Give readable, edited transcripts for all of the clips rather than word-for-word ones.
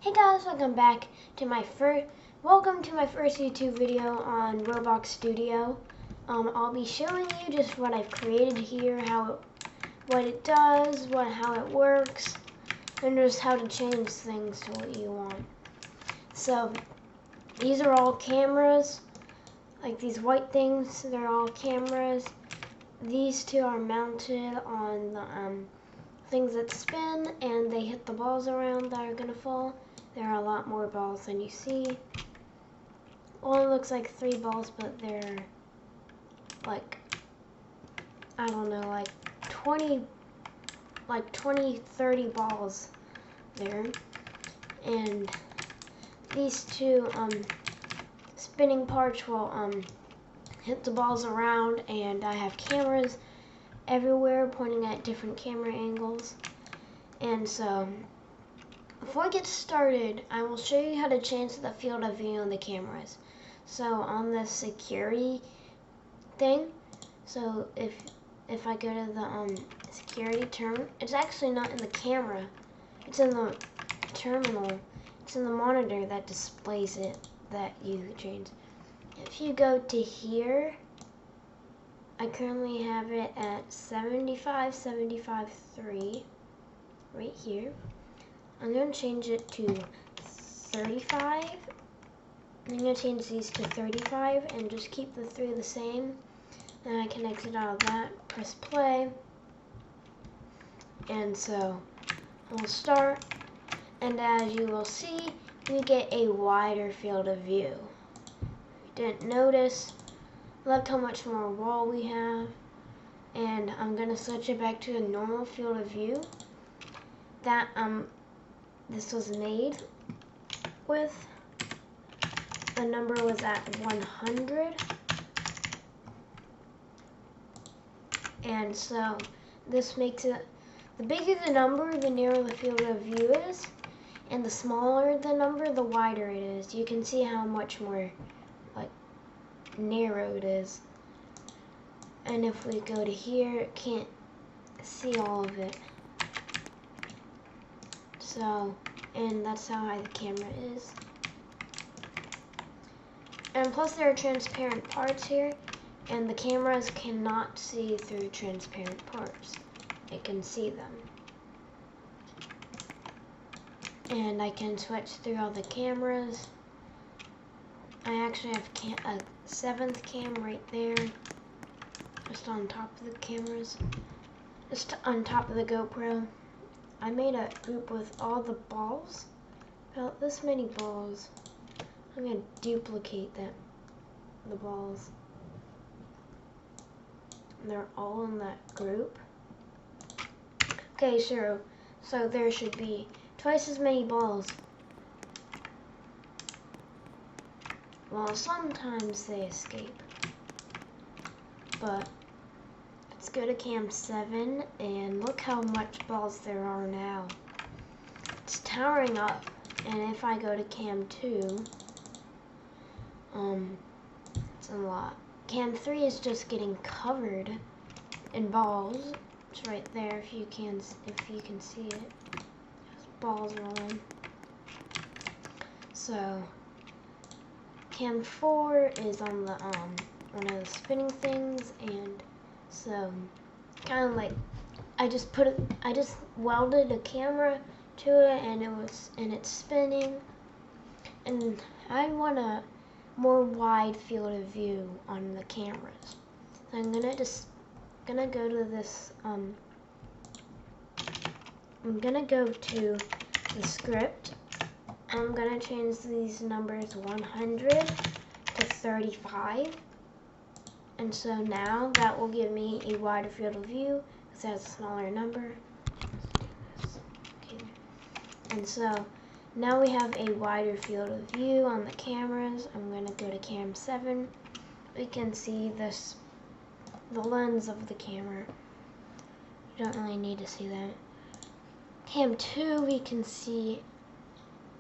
Hey guys, welcome to my first YouTube video on Roblox Studio. I'll be showing you just what I've created here, what it does, how it works, and just how to change things to what you want. So these are all cameras, like these white things, they're all cameras. These two are mounted on the things that spin, and they hit the balls around that are gonna fall. There are a lot more balls than you see. Well, it looks like 3 balls, but they're like, I don't know, like 20, 30 balls there. And these two spinning parts will hit the balls around, and I have cameras everywhere pointing at different camera angles. And so before I get started, I will show you how to change the field of view on the cameras. So on the security thing, so if I go to the security term, it's actually not in the camera, it's in the terminal, it's in the monitor that displays it, that you change. If you go to here, I currently have it at 75.3 right here. I'm going to change it to 35. I'm going to change these to 35 and just keep the 3 the same. Then I can exit out of that, press play. And so we'll start. And as you will see, we get a wider field of view. If you didn't notice, look how much more wall we have. And I'm going to switch it back to a normal field of view that this was made with. The number was at 100. And so this makes it, the bigger the number, the nearer the field of view is. And the smaller the number, the wider it is. You can see how much more narrow it is. And if we go to here, it can't see all of it. So, and that's how high the camera is. And plus there are transparent parts here, and the cameras cannot see through transparent parts. It can see them. And I can switch through all the cameras. I actually have a 7th cam right there, just on top of the cameras, just on top of the GoPro. I made a group with all the balls, about this many balls. I'm going to duplicate the balls. And they're all in that group. Okay, so there should be twice as many balls. Well, sometimes they escape. But let's go to cam 7 and look how much balls there are now. It's towering up. And if I go to cam 2, it's a lot. Cam 3 is just getting covered in balls. It's right there if you can see it. There's balls rolling. So cam 4 is on the one of the spinning things, and so kind of like I just welded a camera to it, and it's spinning, and I want a more wide field of view on the cameras. So I'm gonna go to this I'm gonna go to the script. I'm gonna change these numbers 100 to 35. And so now that will give me a wider field of view because it has a smaller number. Okay. And so now we have a wider field of view on the cameras. I'm going to go to cam 7. We can see the lens of the camera. You don't really need to see that. Cam 2, we can see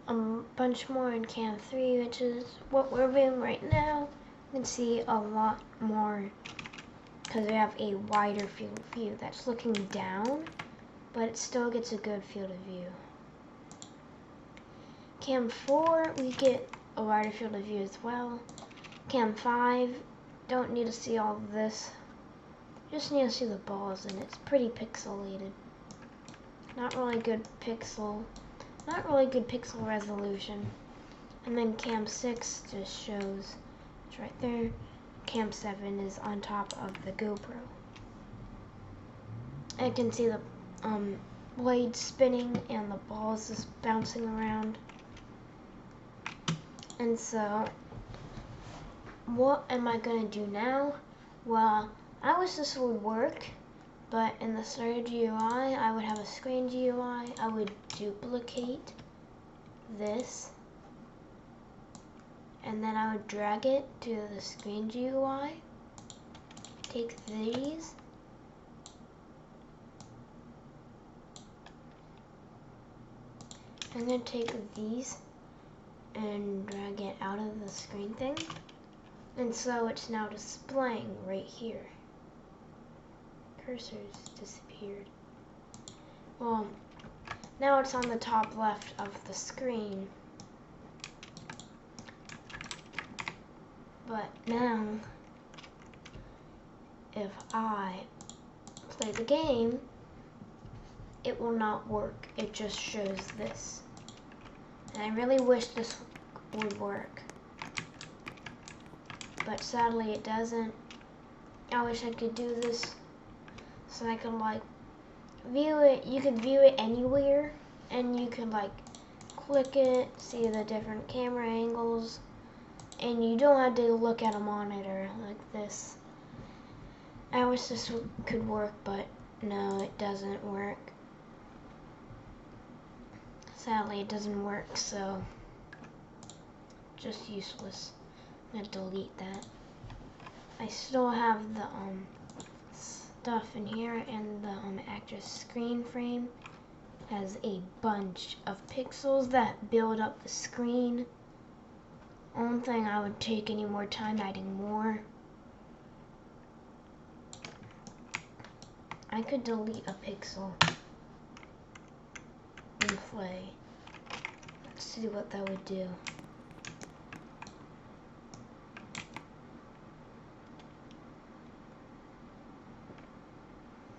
a bunch more in cam 3, which is what we're doing right now. You can see a lot more because we have a wider field of view that's looking down, but it still gets a good field of view. Cam 4, we get a wider field of view as well. Cam 5, don't need to see all of this. Just need to see the balls, and it's pretty pixelated. Not really good pixel resolution. And then Cam 6 just shows, it's right there. Cam 7 is on top of the GoPro. I can see the blade spinning and the balls just bouncing around. And so, what am I gonna do now? Well, I wish this would work, but in the starter GUI, I would have a screen GUI. I would duplicate this, and then I would drag it to the screen GUI. Take these, I'm gonna take these and drag it out of the screen thing. And so it's now displaying right here. Cursor's disappeared. Well, now it's on the top left of the screen. But now, if I play the game, it will not work. It just shows this. And I really wish this would work, but sadly it doesn't. I wish I could do this so I could like view it. You could view it anywhere, and you could like click it, see the different camera angles, and you don't have to look at a monitor like this. I wish this could work, but no, it doesn't work. Sadly, it doesn't work, so just useless. I'm gonna delete that. I still have the stuff in here, and the actress screen frame has a bunch of pixels that build up the screen. I don't think I would take any more time adding more. I could delete a pixel and play. Let's see what that would do.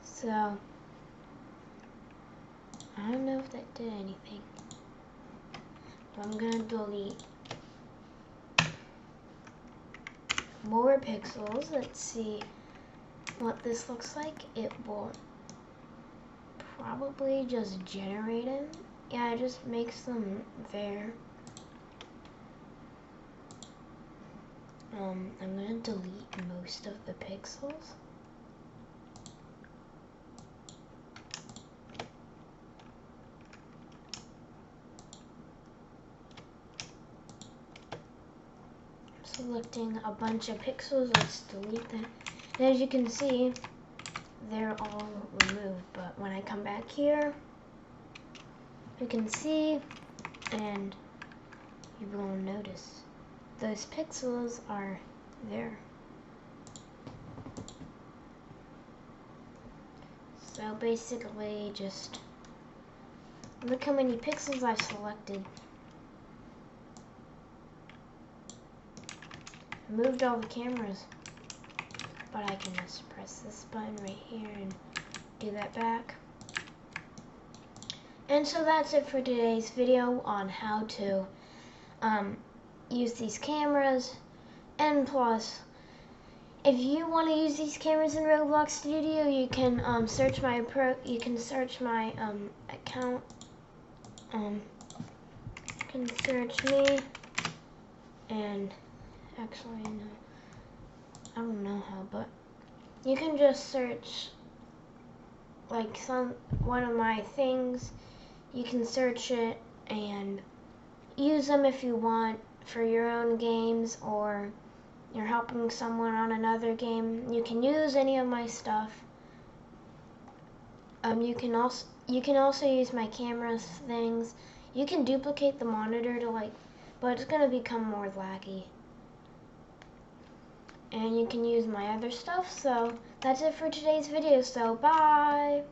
So, I don't know if that did anything, but I'm gonna delete more pixels. Let's see what this looks like. It will probably just generate them. Yeah, it just makes them there. I'm gonna delete most of the pixels. Selecting a bunch of pixels, let's delete them. And as you can see, they're all removed, but when I come back here, you can see, and you will notice, those pixels are there. So basically, just look how many pixels I've selected. Moved all the cameras, but I can just press this button right here and do that back. And so that's it for today's video on how to use these cameras. And plus, if you want to use these cameras in Roblox Studio, you can search my account. You can search me, and actually, no, I don't know how, but you can just search like one of my things. You can search it and use them if you want for your own games, or you're helping someone on another game. You can use any of my stuff. You can also use my camera things. You can duplicate the monitor to but it's gonna become more laggy. And you can use my other stuff. So that's it for today's video. So bye.